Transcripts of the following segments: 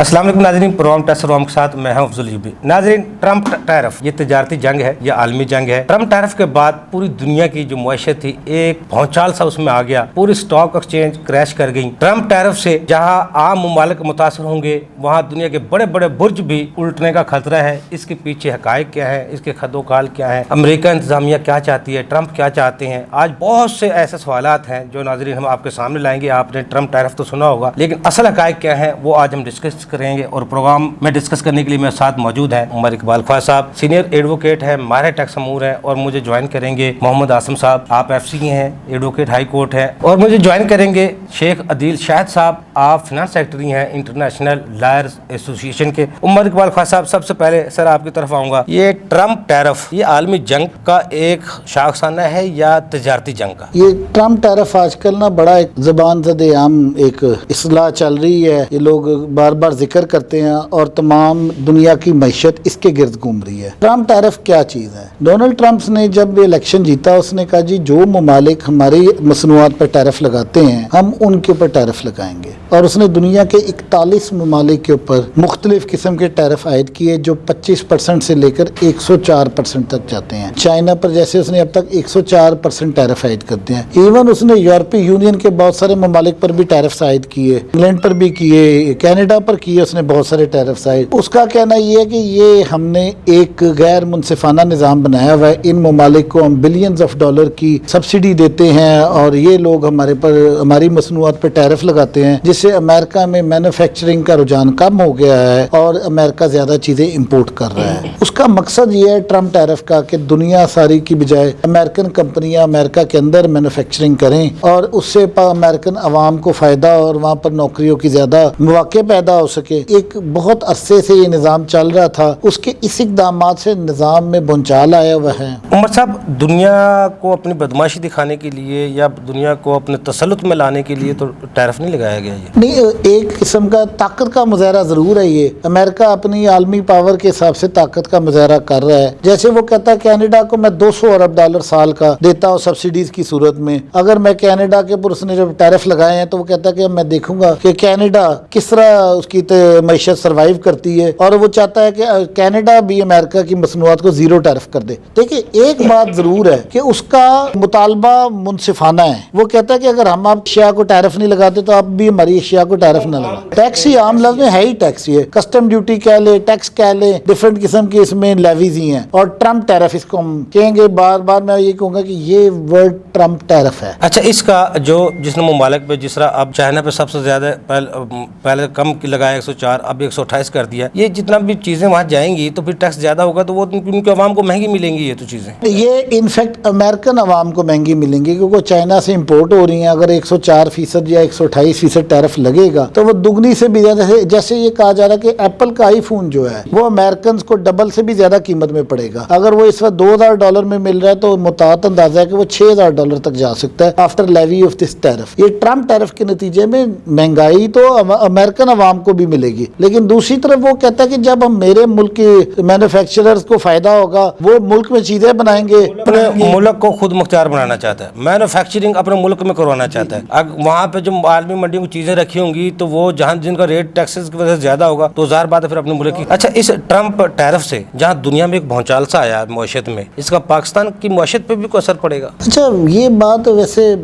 अस्सलाम वालेकुम नाज़रीन, प्रोग्राम टेस्ट रोम के साथ मैं हूं अफजल यूबी। नाज़रीन, ट्रम्प टैरिफ ये तजारती जंग है, ये आलमी जंग है। ट्रम्प टैरिफ के बाद पूरी दुनिया की जो मुआशत थी एक भौचाल सा उसमें आ गया, पूरी स्टॉक एक्सचेंज क्रैश कर गई। ट्रम्प टैरिफ से जहां आम ममालिक मुतासर होंगे वहां दुनिया के बड़े बड़े बुर्ज भी उल्टने का खतरा है। इसके पीछे हकायक क्या है, इसके खदोखाल क्या है, अमेरिका इंतजामिया क्या चाहती है, ट्रम्प क्या चाहते हैं, आज बहुत से ऐसे सवालात हैं जो नाज़रीन हम आपके सामने लाएंगे। आपने ट्रम्प टैरिफ तो सुना होगा, लेकिन असल हकायक क्या है वो आज हम डिस्कस करेंगे। और प्रोग्राम में डिस्कस करने के लिए मेरे साथ मौजूद हैं उमर इकबाल ख्वाजा साहब, सीनियर एडवोकेट है, माहिर टैक्स अमूर है, और मुझे ज्वाइन करेंगे मोहम्मद आसिम साहब, आप एफसी हैं, एडवोकेट हाई कोर्ट है, और मुझे ज्वाइन करेंगे शेख अदील शाहिद साहब, आप फिनांस सेक्रेटरी हैं इंटरनेशनल लॉयर्स एसोसिएशन के। उमर इकबाल ख्वाजा साहब, सबसे पहले सर आपकी तरफ आऊँगा, ये ट्रम्प टैरिफ ये आलमी जंग का एक शाखसाना है या तजारती जंग का? ये ट्रम्प टैरिफ आजकल ना बड़ा एक ज़बान ज़दे आम एक इस्लाह चल रही है, ये लोग बार बार जिक्र करते हैं और तमाम दुनिया की मैशत इसके गिर्द घूम रही है। ट्रम्प टैरिफ क्या चीज़ है? डोनाल्ड ट्रम्प ने जब इलेक्शन जीता उसने कहा जी जो ममालिक हमारी मसनूआत पर टैरिफ लगाते हैं हम उनके ऊपर टैरिफ लगाएंगे, और उसने दुनिया के 41 ममालिक के ऊपर मुख्तलिफ किस्म के टैरिफ आयद किए जो 25% से लेकर 104% तक जाते हैं। चाइना पर जैसे उसने अब तक 104% टैरिफ आयद करते हैं। इवन उसने यूरोपीय यूनियन के बहुत सारे ममालिक पर भी टैरिफ आयद किए, इंग्लैंड पर भी किए, कनाडा पर किए उसने बहुत सारे टैरिफ आयद। उसका कहना ये है कि ये हमने एक गैर मुनसिफाना निज़ाम बनाया हुआ है, इन ममालिक को हम बिलियंस ऑफ डॉलर की सब्सिडी देते हैं और ये लोग हमारे पर हमारी मसनूआत पर टैरिफ लगाते हैं, जिससे अमेरिका में मैन्युफैक्चरिंग का रुझान कम हो गया है और अमेरिका ज़्यादा चीज़ें इम्पोर्ट कर रहा है। उसका मकसद ये है ट्रम्प टैरिफ का कि दुनिया सारी की बजाय अमेरिकन कंपनियां अमेरिका के अंदर मैन्युफैक्चरिंग करें और उससे अमेरिकन अवाम को फ़ायदा और वहाँ पर नौकरियों की ज़्यादा मौके पैदा हो सके। एक बहुत अरसे से ये निज़ाम चल रहा था, उसके इस इक़दामात से निज़ाम में भूचाल आया हुआ है। उमर साहब, दुनिया को अपनी बदमाशी दिखाने के लिए या दुनिया को अपने तसल्लुत में लाने के लिए तो टैरिफ नहीं लगाया गया ये? नहीं, एक किस्म का ताकत का मुजाहरा ज़रूर है ये। अमेरिका अपनी आलमी पावर के हिसाब से ताकत का मुजाहरा कर रहा है। जैसे वो कहता है कनाडा को मैं 200 अरब डॉलर साल का देता हूँ सब्सिडीज की सूरत में, अगर मैं कनाडा के ऊपर उसने जब टैरिफ लगाए हैं तो वो कहता है कि मैं देखूंगा कि कनाडा किस तरह उसकी मैशत सर्वाइव करती है, और वो चाहता है कि कनाडा भी अमेरिका की मसनूआत को जीरो टैरिफ कर दे। देखिए, एक बात जरूर है कि उसका मुतालबा मुनसिफाना है। वो कहता है कि अगर हम आप अशिया को टैरिफ नहीं लगाते तो आप भी हमारी अशिया को टैरिफ न लगा। टैक्स ही आम लफ्ज में है ही टैक्स ही है, कस्टम ड्यूटी कह ले, टैक्स कह ले, डिफरेंट किस्म की इसमें लेवीज ही हैं। और ट्रम्प टैरिफ इसको हम कहेंगे, बार बार मैं ये कहूंगा कि ये वर्ड ट्रम्प टैरिफ है। अच्छा, इसका जो जिसने ममालिक पे जिस तरह अब चाइना पे सबसे ज्यादा पहले कम लगाया 104, अब 128 कर दिया, ये जितना भी चीजें वहाँ जाएंगी तो फिर टैक्स ज्यादा होगा तो वो उनके अवाम को महंगी मिलेंगी ये तो चीजें। ये इनफैक्ट अमेरिकन अवाम को महंगी मिलेंगी क्योंकि चाइना से इम्पोर्ट हो रही हैं। अगर 104% या 128% टैरिफ लगेगा तो वो दुगनी से भी ज्यादा, जैसे ये कहा जा रहा है कि एप्पल का आईफोन जो है वो अमेरिकन को डबल से भी ज्यादा कीमत में पड़ेगा। अगर वो इस वक्त $2000 में मिल रहा है तो मुतात अंदाजा है कि वो $6000 तक जा सकता है after levy of this tariff. ये ट्रम्प टैरिफ के नतीजे में महंगाई तो अमेरिकन अवाम को भी मिलेगी, लेकिन दूसरी तरफ वो कहता है कि जब हम मेरे मुल्क के मैन्युफैक्चरर्स को फायदा होगा वो मुल्क में चीजें बनाएंगे। अपने मुल्क को खुद मुख्तियार बनाना चाहता है, मैन्युफैक्चरिंग अपने मुल्क में करवाना चाहता है। अगर वहाँ पे जो आलमी मंडियों में चीजें रखी होंगी तो वो जहाँ जिनका रेट टैक्सेस की वजह से ज्यादा होगा तो ज़ाहिर बात है फिर अपने मुल्क की। अच्छा, इस ट्रम्प टैरिफ से जहाँ दुनिया में एक भौचाल सा आया मुआशत में, इसका पाकिस्तान की मुआशत पे भी कोई असर पड़ेगा? अच्छा, ये बात वैसे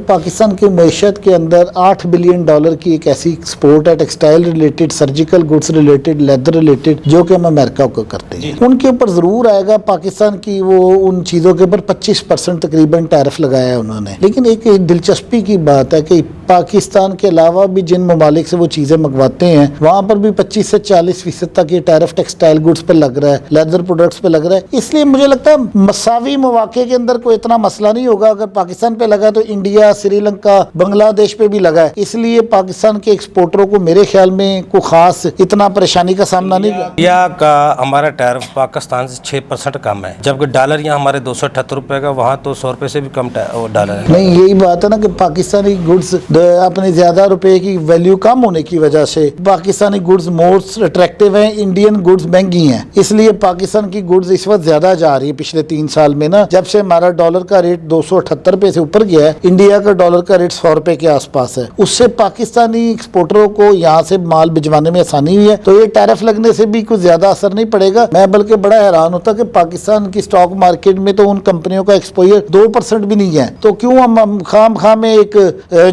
पाकिस्तान की मुआशत के अंदर $8 बिलियन की एक ऐसी एक्सपोर्ट है textile related, surgical goods related, leather related, जो कि हम अमेरिका को करते हैं। उनके ऊपर जरूर आएगा। पाकिस्तान की वो उन चीज़ों के ऊपर 25% तकरीबन टैरिफ लगाया है उन्होंने। लेकिन एक दिलचस्पी की बात है कि पाकिस्तान के अलावा भी जिन ममालिक से वो चीज़ें मंगवाते हैं वहाँ पर भी 25 से 40% तक ये टैरिफ टेक्सटाइल गुड्स पर लग रहा है, लेदर प्रोडक्ट्स पे लग रहा है। इसलिए मुझे लगता है मसावी मौके के अंदर कोई इतना मसला नहीं होगा। अगर पाकिस्तान पे लगा तो इंडिया, श्रीलंका, बांग्लादेश पे भी लगा है। इसलिए पाकिस्तान के एक्सपोर्टरों को मेरे ख्याल में कोई खास इतना परेशानी का सामना नहीं। इंडिया का हमारा टैरिफ पाकिस्तान से 6% कम है, जबकि डॉलर यहाँ हमारे 278 रुपए का, वहाँ तो 100 रुपए से भी कम डॉलर है। नहीं, यही बात है ना कि पाकिस्तानी गुड्स अपने ज़्यादा रुपए की वैल्यू कम होने की वजह से पाकिस्तानी गुड्स मोस्ट अट्रैक्टिव हैं, इंडियन गुड्स महंगी हैं, इसलिए पाकिस्तान की गुड्स इस वक्त ज़्यादा जा रही है। पिछले 3 साल में ना, जब से हमारा डॉलर का रेट 278 रुपये से ऊपर गया है, इंडिया का डॉलर का रेट 100 रुपये के आसपास है, उससे पाकिस्तानी एक्सपोर्टरों को यहाँ से माल भिजवाने में आसानी हुई है। तो ये टैरिफ लगने से भी कुछ ज़्यादा असर नहीं पड़ेगा। मैं बल्कि बड़ा हैरान होता कि पाकिस्तान की स्टॉक मार्केट में तो उन कंपनियों का एक्सपोजर 2% भी नहीं है, तो क्यों हम खाम में एक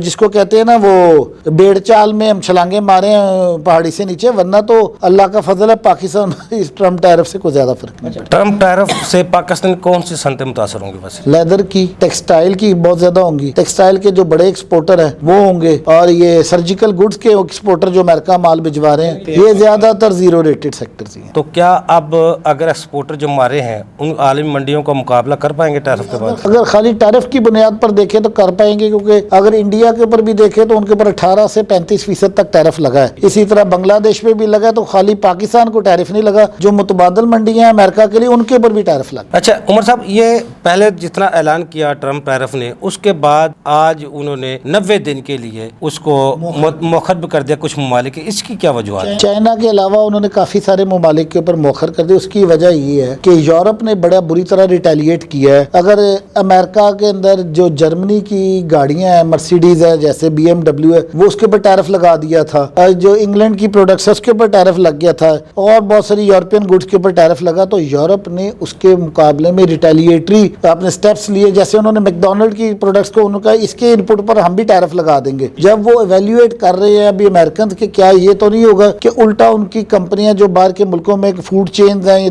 जिसको कहते हैं ना वो बेड़ चाल में हम छलांगे मारे पहाड़ी से नीचे, वरना तो अल्लाह का फजल है पाकिस्तान इस ट्रम्प टैरिफ से कोई ज्यादा फर्क नहीं। ट्रम्प टैरिफ से पाकिस्तान कौन सी सनतें मुतासर होंगी? वैसे लेदर की, टेक्सटाइल की बहुत ज्यादा होंगी। टेक्सटाइल के जो बड़े एक्सपोर्टर हैं वो होंगे, और ये सर्जिकल गुड्स के एक्सपोर्टर जो अमेरिका माल भिजवा रहे हैं, ये ज्यादातर जीरो रेटेड सेक्टर्स ही हैं। तो क्या अब अगर एक्सपोर्टर जो हमारे हैं उन आलमी मंडियों का मुकाबला कर पाएंगे टैरिफ के बाद? अगर खाली टैरिफ की बुनियाद पर देखें तो कर पाएंगे, क्योंकि अगर इंडिया के ऊपर भी देखें तो उनके ऊपर 18 से 35% तक टैरिफ लगा है। इसी तरह बांग्लादेश पे भी लगा है, तो खाली पाकिस्तान को टैरिफ नहीं लगा, जो मुतबादल मंडियां हैं अमेरिका के लिए उनके ऊपर भी टैरिफ लगा। अच्छा उमर साहब, ये पहले जितना ऐलान किया ट्रम्प टैरिफ ने, उसके बाद आज उन्होंने 90 दिन के लिए उसको मौखर भी कर दिया कुछ ममालिक, इसकी क्या वजूहत है? चाइना के अलावा उन्होंने काफी सारे ममालिक के ऊपर मौखर कर दिया। उसकी वजह ये है कि यूरोप ने बड़ा बुरी तरह रिटेलिएट किया है। अगर अमेरिका के अंदर जो जर्मनी की गाड़ियां हैं, मर्सिडीज है, जैसे BMW है, वो उसके ऊपर टैरिफ लगा दिया था, जो इंग्लैंड की प्रोडक्ट्स है उसके ऊपर टैरिफ लग गया था, और बहुत सारी यूरोपियन गुड्स के ऊपर टैरिफ लगा, तो यूरोप ने उसके मुकाबले में रिटेलिएटरी अपने स्टेप्स लिए। जैसे उन्होंने मैकडोनल्ड की प्रोडक्ट्स को उन्होंने कहा इसके इनपुट पर हम भी टैरिफ लगा देंगे। जब वो इवेल्युएट कर रहे हैं अभी अमेरिकन के, क्या ये तो नहीं होगा कि उल्टा उनकी कंपनियां जो बाहर के मुल्कों में फूड चेन है, ये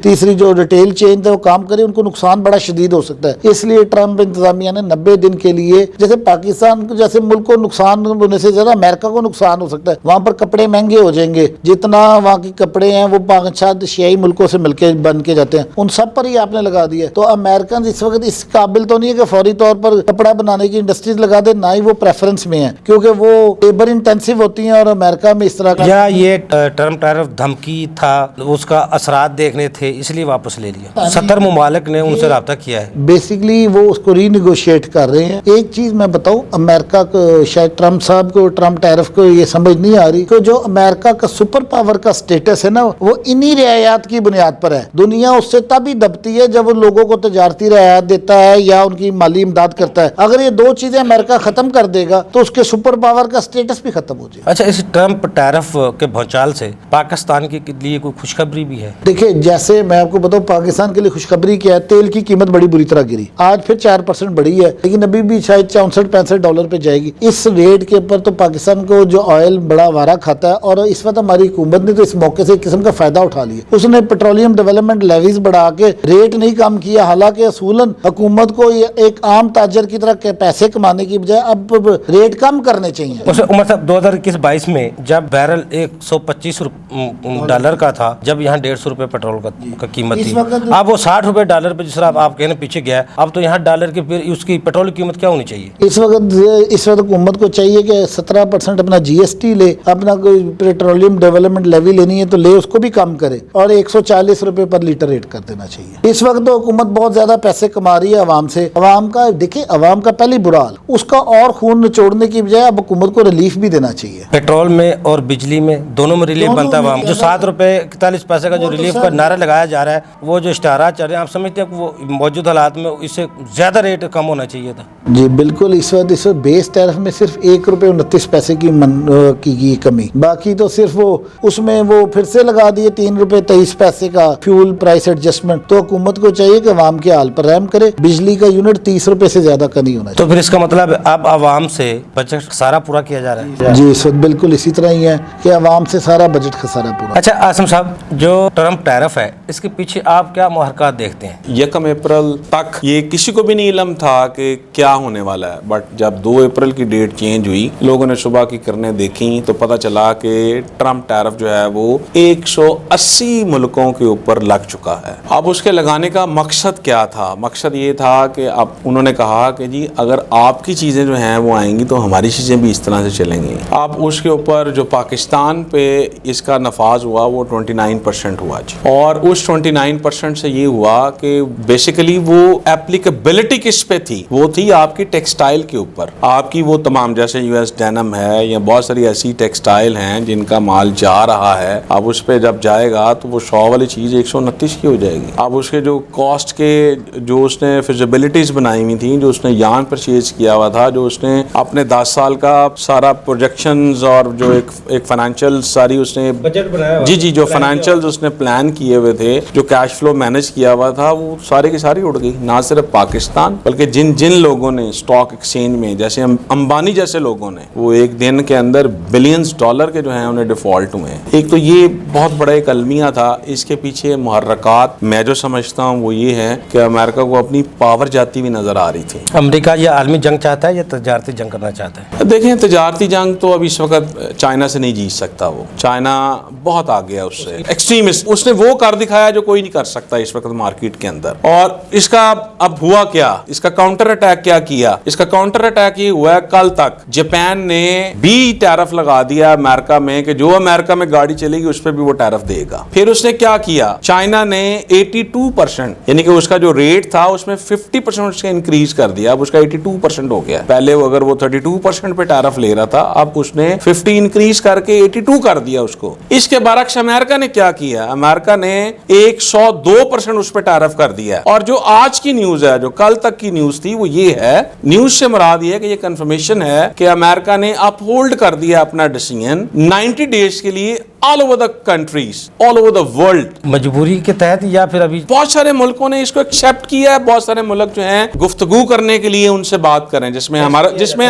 तीसरी जो रिटेल चेन है वो काम करे, उनको नुकसान बड़ा शदीद हो सकता है। इसलिए ट्रम्प इंतजामिया ने 90 दिन के लिए, जैसे पाकिस्तान को जैसे मुल्क को नुकसान होने से ज्यादा अमेरिका को नुकसान हो सकता है, वहां पर कपड़े महंगे हो जाएंगे, जितना वहाँ के कपड़े हैं वो 5-6 एशियाई मुल्कों से मिलके बन के जाते हैं, उन सब पर ही आपने लगा दिया। तो अमेरिकन इस वक्त इस काबिल तो नहीं है कि फौरी तौर पर कपड़ा बनाने की इंडस्ट्रीज लगा दे, ना ही वो प्रेफरेंस में है, क्योंकि वो लेबर इंटेंसिव होती हैं, और अमेरिका में इस तरह का या ये ट्रम्प टैरिफ धमकी था, उसका असरात देखने थे इसलिए वापस ले लिया? 70 ममालिक ने उनसे रब्ता किया है, बेसिकली वो उसको रीनिगोशिएट कर रहे हैं। एक चीज मैं बताऊं, अमेरिका को शायद ट्रम्प साहब को ट्रम्प टैरिफ को ये समझ नहीं आ रही कि जो अमेरिका का सुपर पावर का स्टेटस है ना, वो इन्हीं रियायत की बुनियाद पर है। दुनिया उससे तभी दबती है जब वो लोगों को तजारती रियायत देता है या उनकी माली इमदाद करता है। अगर ये दो चीजें अमेरिका खत्म कर देगा तो उसके सुपर पावर का स्टेटस भी खत्म हो जाएगा। अच्छा, इस ट्रम्प टैरिफ के भौचाल से पाकिस्तान के लिए कोई खुशखबरी भी है? देखिए, जैसे मैं आपको बताऊं, पाकिस्तान के लिए खुशखबरी क्या है, तेल की कीमत बड़ी बुरी तरह गिरी, आज फिर 4% बढ़ी है, लेकिन अभी भी शायद 64-65 डॉलर पे जाएगी। इस रेट के ऊपर तो पाकिस्तान को जो ऑयल बड़ा वारा खाता है, और इस वक्त हमारी हुकूमत ने तो इस मौके से एक किस्म का फायदा उठा लिया। उसने पेट्रोलियम डेवलपमेंट लेवीज बढ़ा के रेट नहीं कम किया, हालांकि असूलन हुकूमत को एक आम ताजर की तरह पैसे कमाने की बजाय अब रेट कम करने चाहिए। उमर साहब, 2021-22 में जब बैरल $125 का था, जब यहाँ $150 पेट्रोल का कीमत थी, अब वो $60 पे, जिस तरह आप कहने पीछे गया, अब तो यहाँ डॉलर की फिर उसकी पेट्रोल की कीमत क्या होनी चाहिए? इस वक्त हुकूमत को चाहिए कि 17% अपना GST ले, अपना कोई पेट्रोलियम डेवलपमेंट लेवी लेनी है तो ले, उसको भी कम करे, और 140 रुपए पर लीटर रेट कर देना चाहिए। इस वक्त तो हुकूमत बहुत ज्यादा पैसे कमा रही है अवाम से। अवाम का देखिए, अवाम का पहले बुरा हाल, उसका और खून निचोड़ने की बजाय अब हुकूमत को रिलीफ भी देना चाहिए। पेट्रोल में और बिजली में दोनों में रिलीफ बनता है अवाम। जो $7.41 का जो रिलीफ का नारा लगाया जा रहा है, वो जो इश्ताहारात चल रहे हैं, आप समझते हैं कि वो मौजूदा हालात में इससे ज्यादा रेट कम होना चाहिए था? जी बिल्कुल। इस वक्त बेस टैरिफ में सिर्फ ₹1.29 की कमी, बाकी तो सिर्फ वो उसमें वो फिर से लगा दिए ₹3.23 का फ्यूल प्राइस एडजस्टमेंट। तो हुकूमत को चाहिए कि अवाम के हाल पर रहम करे, बिजली का यूनिट ₹30 से ज्यादा का नहीं होना चाहिए। तो फिर इसका मतलब अब अवाम से बजट खसारा पूरा किया जा रहा है? जी इस वक्त बिल्कुल इसी तरह ही है कि अवाम से सारा बजट खसारा पूरा। अच्छा आसिम साहब, जो ट्रम्प टैरिफ है, इसके पीछे आप क्या मुहरकात देखते हैं? 1 अप्रैल तक ये किसी को भी नहीं इल्म था कि क्या होने वाला है, बट जब 2 अप्रैल की डेट चेंज हुई, लोगों ने सुबह की करने देखी तो पता चला कि ट्रम्प टैरिफ जो है वो 180 मुल्कों के ऊपर लग चुका है। अब उसके लगाने का मकसद क्या था? मकसद ये था कि अब उन्होंने कहा कि जी अगर आपकी चीज़ें जो हैं वो आएंगी तो हमारी चीज़ें भी इस तरह से चलेंगी। अब उसके ऊपर जो पाकिस्तान पे इसका नफाज हुआ वो 29% हुआ जी, और उस 29% से ये हुआ कि बेसिकली वो एप्लीकेबिलिटी किस पे थी? वो थी आपकी टेक्सटाइल के ऊपर, आपकी باقی وہ تمام جیسے یو ایس ڈینم ہے یا بہت ساری ایسی ٹیکسٹائل ہیں جن کا مال جا رہا ہے, اب اس پہ جب جائے گا تو وہ 100 والی چیز 129 کی ہو جائے گی. اب اس کے جو کاسٹ کے جو اس نے فیزیبلٹیز بنائی ہوئی تھیں, جو اس نے یان پرچیز کیا ہوا تھا, جو اس نے اپنے 10 سال کا سارا پروجیکشنز اور جو ایک فائنینشیل ساری اس نے بجٹ بنایا, جی جو فائنینشیل اس نے پلان کیے ہوئے تھے, جو کیش فلو مینج کیا ہوا تھا, وہ سارے کی ساری اڑ گئی. نہ صرف پاکستان بلکہ جن لوگوں نے اسٹاک ایکسچینج میں جیسے امبانی جیسے لوگوں نے, وہ ایک دن کے اندر بلینز ڈالر کے جو ہیں انہیں ڈیفالٹ ہوئے ہیں. ایک تو یہ بہت بڑا ایک المیہ تھا. اس کے پیچھے محرکات میں جو سمجھتا ہوں وہ یہ ہے کہ امریکہ کو اپنی پاور جاتی ہوئی نظر آ رہی تھی. امریکہ یہ عالمی جنگ چاہتا ہے یا تجارتی جنگ کرنا چاہتا ہے؟ دیکھیں تجارتی جنگ تو اب اس وقت چائنا سے نہیں جیت سکتا. وہ چائنا بہت آگے ہے اس سے, ایکسٹریمسٹ. اس نے وہ کر دکھایا جو کوئی نہیں کر سکتا اس وقت مارکیٹ کے اندر. اور اس کا اب ہوا کیا, اس کا کاؤنٹر اٹیک کیا کیا؟ اس کا کاؤنٹر اٹیک یہ ہوا ہے کل تک جاپان نے بھی ٹیرف لگا دیا امریکہ میں کہ جو امریکہ میں گاڑی چلے گی اس پہ بھی وہ ٹیرف دے گا. پھر اس نے کیا کیا, چائنا نے 82% یعنی کہ اس کا جو ریٹ تھا اس میں 50% سے انکریز کر دیا. اب اس کا 82% ہو گیا. پہلے اگر وہ 32% پہ ٹیرف لے رہا تھا, اب اس نے 50 انکریز کر کے 82 کر دیا اس کو. اس کے برعکس امریکہ نے کیا کیا, امریکہ نے 102% اس پہ ٹیرف کر دیا. اور جو آج کی نیوز ہے, جو کل تک کی نیوز تھی, وہ یہ ہے, نیوز سے مراد یہ ہے کہ یہ کنفرمیشن ہے کہ امریکہ نے اپ ہولڈ کر دیا اپنا ڈیسیژن 90 ڈیز کے لیے all over the countries, all over the world. مجبوری کے تحت یا پھر ابھی بہت سارے ملکوں نے اس کو ایکسیپٹ کیا ہے. بہت سارے ملک جو ہیں گفتگو کرنے کے لیے ان سے بات کریں, جس میں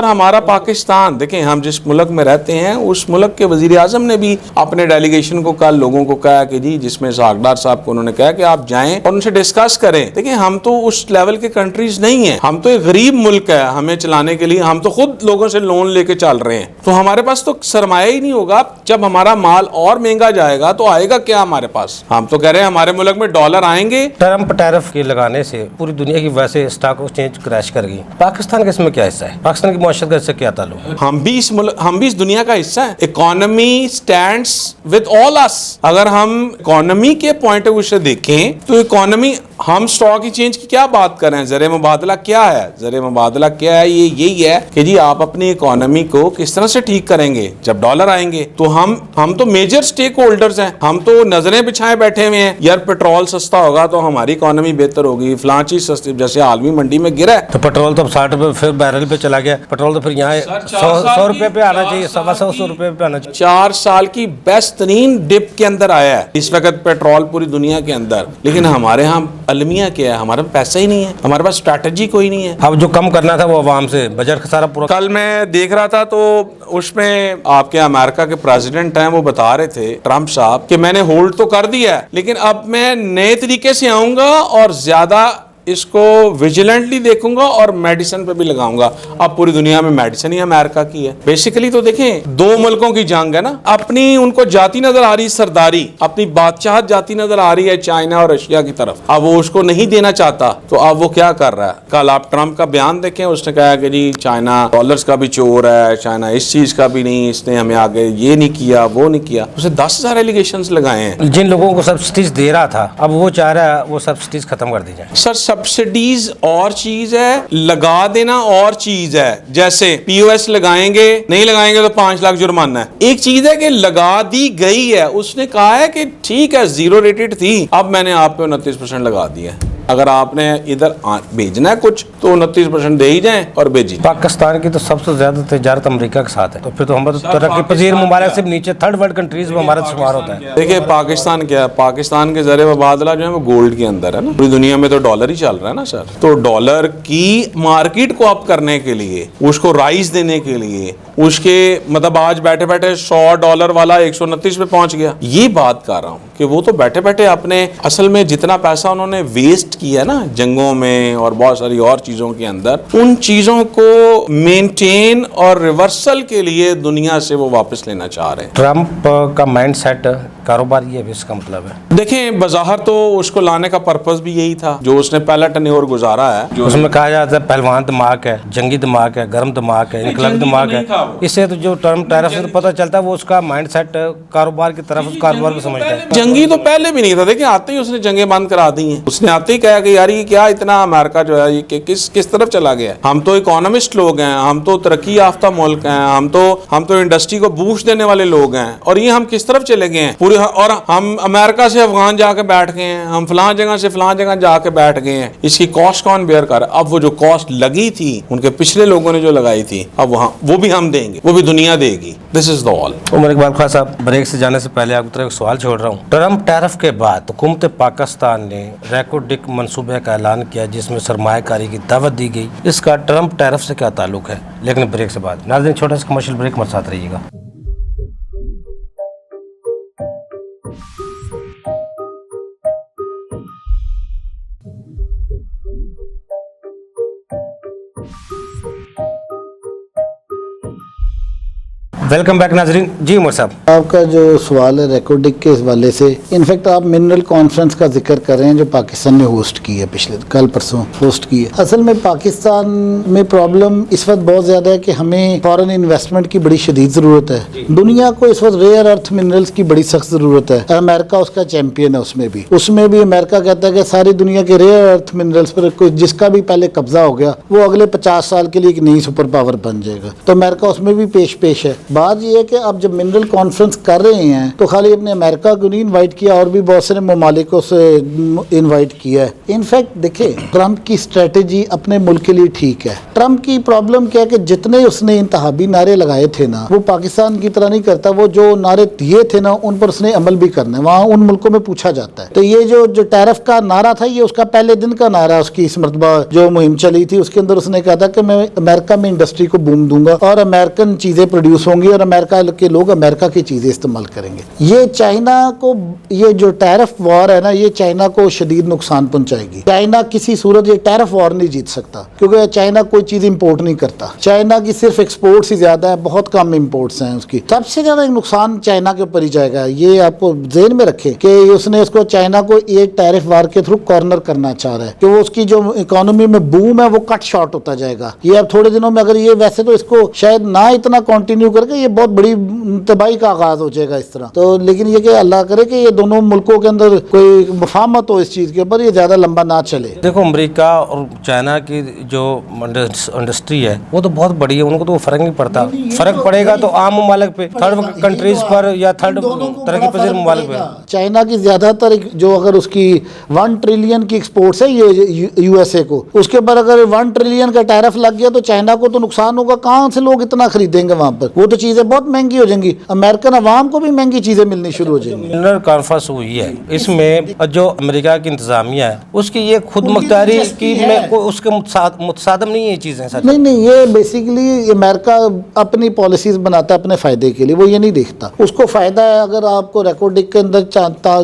ہمارا پاکستان. دیکھیں ہم جس ملک میں رہتے ہیں اس ملک کے وزیر اعظم نے بھی اپنے ڈیلیگیشن کو کل لوگوں کو کہا کہ جی, جس میں اسحاق ڈار صاحب کو انہوں نے کہا کہ آپ جائیں اور ان سے ڈسکس کریں. دیکھیں ہم تو اس لیول کے کنٹریز نہیں ہیں, ہم تو ایک غریب ملک ہے. ہمیں چلانے کے لیے ہم تو خود لوگوں سے لون لے کے چل رہے ہیں. تو ہمارے پاس تو سرمایہ ہی نہیں ہوگا. جب ہمارا مال اور مہنگا جائے گا تو آئے گا کیا ہمارے پاس؟ ہم تو کہہ رہے ہیں ہمارے ملک میں ڈالر آئیں گے. ٹرمپ ٹیرف کے لگانے سے پوری دنیا کی ویسے اسٹاک ایکسچینج کریش کر گئی. پاکستان کا اس میں کیا حصہ ہے؟ پاکستان کی معیشت کا اس سے کیا تعلق ہے؟ ہم بھی اس دنیا کا حصہ ہیں. اکانومی سٹینڈز ود آل اس. اگر ہم اکانومی کے پوائنٹ آف ویو سے دیکھیں تو اکانومی, ہم اسٹاک ایکسچینج کی کیا بات کر رہے ہیں, زر مبادلہ کیا ہے؟ زر مبادلہ کیا ہے؟ یہ یہی ہے کہ جی آپ اپنی اکانومی کو کس طرح سے ٹھیک کریں گے جب ڈالر آئیں گے. تو ہم تو میجر سٹیک ہولڈرز ہیں. ہم تو نظریں بچھائے بیٹھے ہوئے ہیں, یار پیٹرول سستا ہوگا تو ہماری اکانومی بہتر ہوگی, فلاں چیز سستی, جیسے عالمی منڈی میں گرا ہے تو پیٹرول تو 60 روپے پھر بیرل پہ چلا گیا. پیٹرول تو پھر یہاں 100 روپے پہ آنا چاہیے, 100 روپے پہ آنا چاہیے. 4 سال کی بیسٹ ترین ڈپ کے اندر آیا ہے اس وقت پیٹرول پوری دنیا کے اندر. لیکن ہمارے ہاں المیہ کیا ہے, ہمارے پاس پیسہ ہی نہیں ہے, ہمارے پاس اسٹریٹجی کوئی نہیں ہے. اب جو کم کرنا تھا وہ عوام سے بجٹ خسارہ پورا. کل میں دیکھ رہا تھا تو اس میں آپ کے امریکہ کے پریزیڈنٹ ہیں, وہ بتا رہے تھے ٹرمپ صاحب کہ میں نے ہولڈ تو کر دیا ہے لیکن اب میں نئے طریقے سے آؤں گا اور زیادہ اس کو ویجیلنٹلی دیکھوں گا اور میڈیسن پہ بھی لگاؤں گا. اب پوری دنیا میں میڈیسن ہی امریکہ کی ہے بیسیکلی. تو دیکھیں 2 ملکوں کی جنگ ہے نا. اپنی ان کو جاتی نظر آ رہی سرداری, اپنی بادشاہت جاتی نظر آ رہی ہے چائنا اور رشیا کی طرف. اب وہ اس کو نہیں دینا چاہتا تو اب وہ کیا کر رہا ہے. کل آپ ٹرمپ کا بیان دیکھیں, اس نے کہا کہ جی چائنا ڈالرز کا بھی چور ہے, چائنا اس چیز کا بھی نہیں, اس نے ہمیں آگے یہ نہیں کیا وہ نہیں کیا. اسے 10,000 ایلیگیشنز لگائے ہیں. جن لوگوں کو سبسڈیز دے رہا تھا اب وہ چاہ رہا ہے وہ سبسڈیز ختم کر دی جائیں. سر سبسڈیز اور چیز ہے, لگا دینا اور چیز ہے. جیسے پی او ایس لگائیں گے, نہیں لگائیں گے تو 5 لاکھ جرمانہ ہے. ایک چیز ہے کہ لگا دی گئی ہے, اس نے کہا ہے کہ ٹھیک ہے 0 ریٹڈ تھی, اب میں نے آپ پہ 29% لگا دیا ہے. اگر آپ نے ادھر بھیجنا ہے کچھ تو 29% دے ہی جائیں اور بھیجی. پاکستان کی تو سب سے زیادہ تجارت امریکہ کے ساتھ ہے, تو پھر تو ہمارا ترقی پذیر ممالک سے نیچے 3rd ورلڈ کنٹریز میں ہمارا شمار ہوتا ہے. دیکھیں پاکستان کیا ہے, پاکستان کے زر مبادلہ جو ہے وہ گولڈ کے اندر ہے نا. پوری دنیا میں تو ڈالر ہی چل رہا ہے نا سر. تو ڈالر کی مارکیٹ کو اپ کرنے کے لیے, اس کو رائز دینے کے لیے, اس کے مطلب آج بیٹھے بیٹھے $100 والا 129 پہ پہنچ گیا. یہ بات کر رہا ہوں کہ وہ تو بیٹھے بیٹھے اپنے اصل میں جتنا پیسہ انہوں نے ویسٹ کیا نا جنگوں میں اور بہت ساری اور چیزوں کے اندر, ان چیزوں کو مینٹین اور ریورسل کے لیے دنیا سے وہ واپس لینا چاہ رہے ہیں. ٹرمپ کا مائنڈ سیٹ कारोबार ये भी इसका मतलब है। देखें, बज़ाहिर तो उसको लाने का पर्पस भी यही था जो उसने पहला टर्नओवर गुजारा है, जो उसमें कहा जाता है पहलवान दिमाग है, जंगी दिमाग है, गर्म दिमाग है, इनकलाबी दिमाग है। इससे तो जो टर्म टैरिफ से तो पता चलता है वो उसका माइंडसेट कारोबार की तरफ, उस कारोबार को समझता है। जंगी तो पहले भी नहीं था। देखिए, आते ही उसने जंगें बंद करा दी हैं। उसने आते ही कहा कि यार ये क्या इतना अमेरिका जो है ये किस तरफ चला गया है। हम तो इकोनॉमिस्ट लोग हैं, हम तो तरक्की याफ्ता मुल्क हैं, हम तो इंडस्ट्री को बूस्ट देने वाले लोग हैं, और ये हम किस तरफ चले गए हैं पूरे। और हम अमेरिका से अफगान जाके बैठ गए हैं, हम फलां जगह से फलां जगह जाके बैठ गए हैं। इसकी कॉस्ट कौन बेयर कर? अब वो जो कॉस्ट लगी थी उनके पिछले लोगों ने जो लगाई थी, अब वहाँ वो भी हम देंगे, वो भी दुनिया देगी। This is the all. Umar Iqbal Khan साहब, ब्रेक से जाने से पहले आपकी तरफ एक सवाल छोड़ रहा हूँ। ट्रम्प टैरिफ के बाद हुकूमत पाकिस्तान ने रेकोडिक मंसूबे का ऐलान किया जिसमें सरमायाकारी की दावत दी गई। इसका ट्रम्प टैरिफ से क्या ताल्लुक है? लेकिन ब्रेक से बाद। नाज़रीन, छोटा सा कमर्शियल ब्रेक, हमारे साथ रहिएगा। वेलकम बैक नाजरीन। जी उमर साहब, आपका जो सवाल है रेकॉर्डिंग के हवाले से, इनफैक्ट आप मिनरल कॉन्फ्रेंस का जिक्र कर रहे हैं जो पाकिस्तान ने होस्ट की है, पिछले कल परसों होस्ट की है। असल में पाकिस्तान में प्रॉब्लम इस वक्त बहुत ज़्यादा है कि हमें फॉरेन इन्वेस्टमेंट की बड़ी शदीद ज़रूरत है। दुनिया को इस वक्त रेयर अर्थ मिनरल्स की बड़ी सख्त ज़रूरत है। अमेरिका उसका चैंपियन है। उसमें भी अमेरिका कहता है कि सारी दुनिया के रेयर अर्थ मिनरल्स पर कोई जिसका भी पहले कब्जा हो गया वो अगले 50 साल के लिए एक नई सुपर पावर बन जाएगा। तो अमेरिका उसमें भी पेश है। बात यह है कि अब जब मिनरल कॉन्फ्रेंस कर रहे हैं तो खाली अपने अमेरिका को नहीं इनवाइट किया, और भी बहुत सारे ममालिकों से इनवाइट किया है। इनफैक्ट देखिए, ट्रंप की स्ट्रेटेजी अपने मुल्क के लिए ठीक है। ट्रंप की प्रॉब्लम क्या है कि जितने उसने इंतहाबी नारे लगाए थे ना, वो पाकिस्तान की तरह नहीं करता। वो जो नारे दिए थे ना उन पर उसने अमल भी करना है। वहाँ उन मुल्कों में पूछा जाता है। तो ये जो टैरिफ का नारा था, ये उसका पहले दिन का नारा। उसकी इस मरतबा जो मुहिम चली थी उसके अंदर उसने कहा था कि मैं अमेरिका में इंडस्ट्री को बूम दूंगा और अमेरिकन चीजें प्रोड्यूस होंगी और अमेरिका के लोग अमेरिका की चीजें इस्तेमाल करेंगे। ये चाइना को, ये जो टैरिफ वॉर है ना, ये चाइना को शदीद नुकसान पहुंचाएगी। चाइना किसी सूरत ये टैरिफ वॉर नहीं जीत सकता क्योंकि चाइना कोई चीज इंपोर्ट नहीं करता। चाइना की सिर्फ एक्सपोर्ट्स ही ज्यादा है, बहुत कम इंपोर्ट्स हैं उसकी। सबसे ज्यादा नुकसान चाइना के ऊपर ही जाएगा। ये आपको ज़हन में रखें कि उसने उसको चाइना को एक टैरिफ वॉर के थ्रू कॉर्नर करना चाह रहा है कि वो उसकी जो इकोनॉमी में बूम है वो कट शॉर्ट होता जाएगा। ये अब थोड़े दिनों में अगर ये, वैसे तो इसको शायद ना इतना कंटिन्यू करके ये बहुत बड़ी तबाही का आगाज हो जाएगा इस तरह। तो लेकिन ये कि अल्लाह करे कि ये दोनों मुल्कों के अंदर कोई मुफाहमत हो इस चीज के ऊपर, ये ज्यादा लंबा ना चले। देखो, अमेरिका और चाइना की जो इंडस्ट्री है वो तो बहुत बड़ी है, उनको तो फर्क नहीं पड़ता। फर्क पड़ेगा तो आम ममालिक पे, थर्ड कंट्रीज पर या थर्ड तरक्की पजीर ममालिक पे। चाइना की ज्यादातर जो अगर उसकी 1 ट्रिलियन की एक्सपोर्ट्स है ये यूएसए को, उसके ऊपर अगर 1 ट्रिलियन का टैरिफ लग गया तो चाइना को तो नुकसान होगा। कहाँ से लोग इतना खरीदेंगे वहां पर? वो तो चीजें बहुत महंगी हो जाएंगी। अमेरिकन अवाम को भी महंगी चीजें मिलनी शुरू हो जाएंगी। मिनरल कॉन्फ्रेंस हुई है, इसमें जो अमेरिका की इंतजामिया है उसकी ये खुद मुख्तारी की में कोई उसके मुतसादम नहीं है ये चीजें सर। नहीं, ये बेसिकली अमेरिका अपनी पॉलिसीज बनाता है अपने फायदे के लिए। वो ये नहीं देखता उसको फायदा है अगर आपको रेकॉर्डिंग के अंदर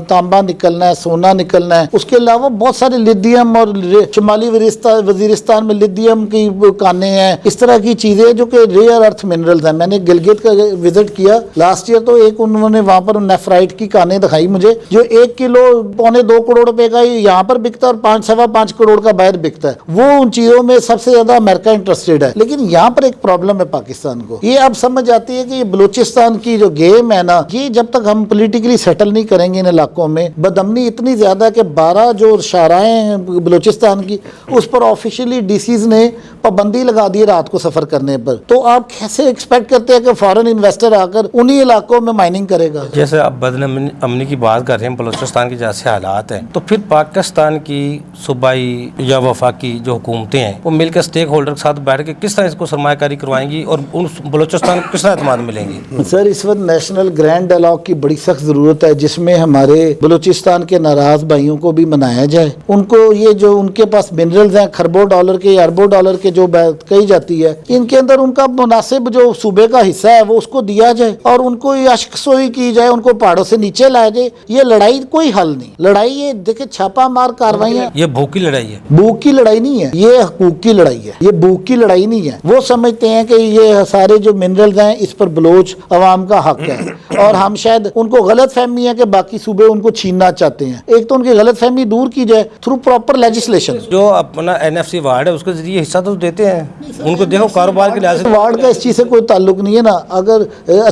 तांबा निकलना है, सोना निकलना है। उसके अलावा बहुत सारे लिथियम और शुमाली वजीरिस्तान में लिथियम की कानें हैं, इस तरह की चीजें जो कि रेयर अर्थ मिनरल्स हैं। मैंने गिलगित का विजिट किया लास्ट ईयर, तो एक उन्होंने वहां पर नेफ्राइट की कानें दिखाई मुझे जो 1 किलो 1.25 करोड़ रुपए का यहाँ पर बिकता है और 5.25 करोड़ का बाहर बिकता है। वो उन चीजों में सबसे ज्यादा अमेरिका इंटरेस्टेड है। लेकिन यहाँ पर एक प्रॉब्लम है पाकिस्तान को, ये अब समझ आती है कि ये बलूचिस्तान की जो गेम है ना, ये जब तक हम पोलिटिकली सेटल नहीं करेंगे इन इलाकों में, बदअमनी इतनी ज्यादा है कि 12 जो शाराएं हैं बलूचिस्तान की उस पर ऑफिशियली डीसीज ने पाबंदी लगा दी रात को सफर करने पर। तो आप कैसे एक्सपेक्ट करते हैं कि फॉरेन इन्वेस्टर आकर उन्हीं इलाकों में माइनिंग करेगा? जैसे अब बदअमनी की बात कर रहे हैं, बलूचिस्तान के जैसे हालात हैं, तो फिर पाकिस्तान की सूबाई या वफाकी जो हुकूमतें हैं वो मिलकर स्टेक होल्डर के साथ बैठ के किस तरह इसको सरमायाकारी करवाएंगी और उन बलूचिस्तान को किस तरह एतमाद मिलेंगी? सर, इस वक्त नेशनल ग्रैंड डायलॉग की बड़ी सख्त जरूरत है जिसमें हमारे बलूचिस्तान के नाराज भाइयों को भी मनाया जाए। उनको ये जो उनके पास मिनरल्स हैं, खरबों डॉलर के, अरबों डॉलर के जो बात कही जाती है, इनके अंदर उनका मुनासिब जो सूबे का हिस्सा حصہ ہے وہ اس کو دیا جائے اور ان کو اشک سوئی کی جائے, ان کو پہاڑوں سے نیچے لایا جائے. یہ لڑائی کوئی حل نہیں. لڑائی یہ دیکھیں چھاپا مار کارروائیاں, یہ بھوک کی لڑائی ہے, بھوک کی لڑائی نہیں ہے, یہ حقوق کی لڑائی ہے. یہ بھوک کی لڑائی نہیں ہے. وہ سمجھتے ہیں کہ یہ سارے جو منرلز ہیں اس پر بلوچ عوام کا حق ہے, اور ہم شاید ان کو غلط فہمی ہے کہ باقی صوبے ان کو چھیننا چاہتے ہیں. ایک تو ان کی غلط فہمی دور کی جائے تھرو پراپر لیجسلیشن. جو اپنا NFC وارڈ ہے اس کے ذریعے حصہ تو دیتے ہیں ان کو. دیکھو کاروبار کے لحاظ سے وارڈ کا اس چیز سے کوئی تعلق نہیں ہے نا. اگر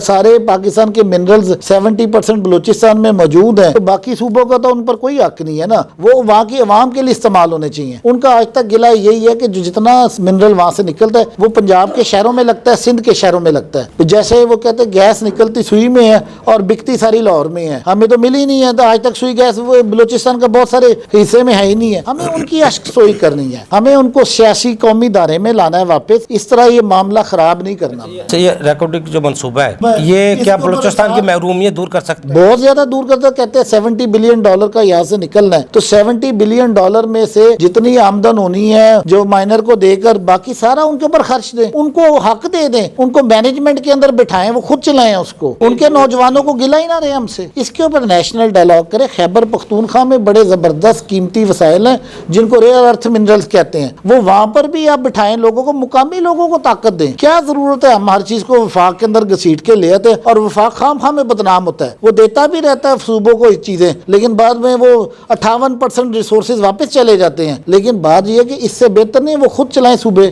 سارے پاکستان کے منرلز 70% بلوچستان میں موجود ہیں تو باقی صوبوں کا تو ان پر کوئی حق نہیں ہے نا. وہ وہاں کی عوام کے لیے استعمال ہونے چاہیے. ان کا آج تک گلہ یہی ہے کہ جو جتنا منرل وہاں سے نکلتا ہے وہ پنجاب کے شہروں میں لگتا ہے, سندھ کے شہروں میں لگتا ہے. جیسے وہ کہتے ہیں گیس نکلتی سوئی میں ہے اور بکتی ساری لاہور میں ہے, ہمیں تو ملی نہیں ہے. تو آج تک سوئی گیس وہ بلوچستان کا بہت سارے حصے میں ہے ہی نہیں ہے. ہمیں ان کی اشک سوئی کرنی ہے, ہمیں ان کو سیاسی قومی دائرے میں لانا ہے واپس. اس طرح یہ معاملہ خراب نہیں کرنا. یہ ریکارڈنگ جو منصوبہ ہے یہ کیا بلوچستان کی محرومیت دور کر سکتے ہیں؟ بہت زیادہ دور کرتا. کہتے ہیں $70 بلین کا یہاں سے نکلنا ہے, تو $70 بلین میں سے جتنی آمدن ہونی ہے جو مائنر کو دے کر باقی سارا ان کے اوپر خرچ دیں, ان کو حق دے دیں, ان کو مینجمنٹ کے اندر بٹھائیں, وہ خود چلائیں اس کو. ان کے نوجوانوں کو گلا ہی نہ رہے ہم سے. اس کے اوپر نیشنل ڈائلاگ کرے. خیبر پختونخوا میں بڑے زبردست قیمتی وسائل ہیں جن کو ریئر ارتھ منرلز کہتے ہیں, وہ وہاں پر بھی آپ بٹھائیں لوگوں کو, مقامی لوگوں کو طاقت دیں. کیا ضرورت ہے ہم ہر چیز کو وفاق کے اندر گھسیٹ کے لے آتے ہیں اور وفاق خام خواہ میں بدنام ہوتا ہے. وہ دیتا بھی رہتا ہے صوبوں کو چیزیں, لیکن بعد میں وہ 58% ریسورسز واپس چلے جاتے ہیں. لیکن بات یہ ہے کہ اس سے بہتر نہیں وہ خود چلائیں صوبے.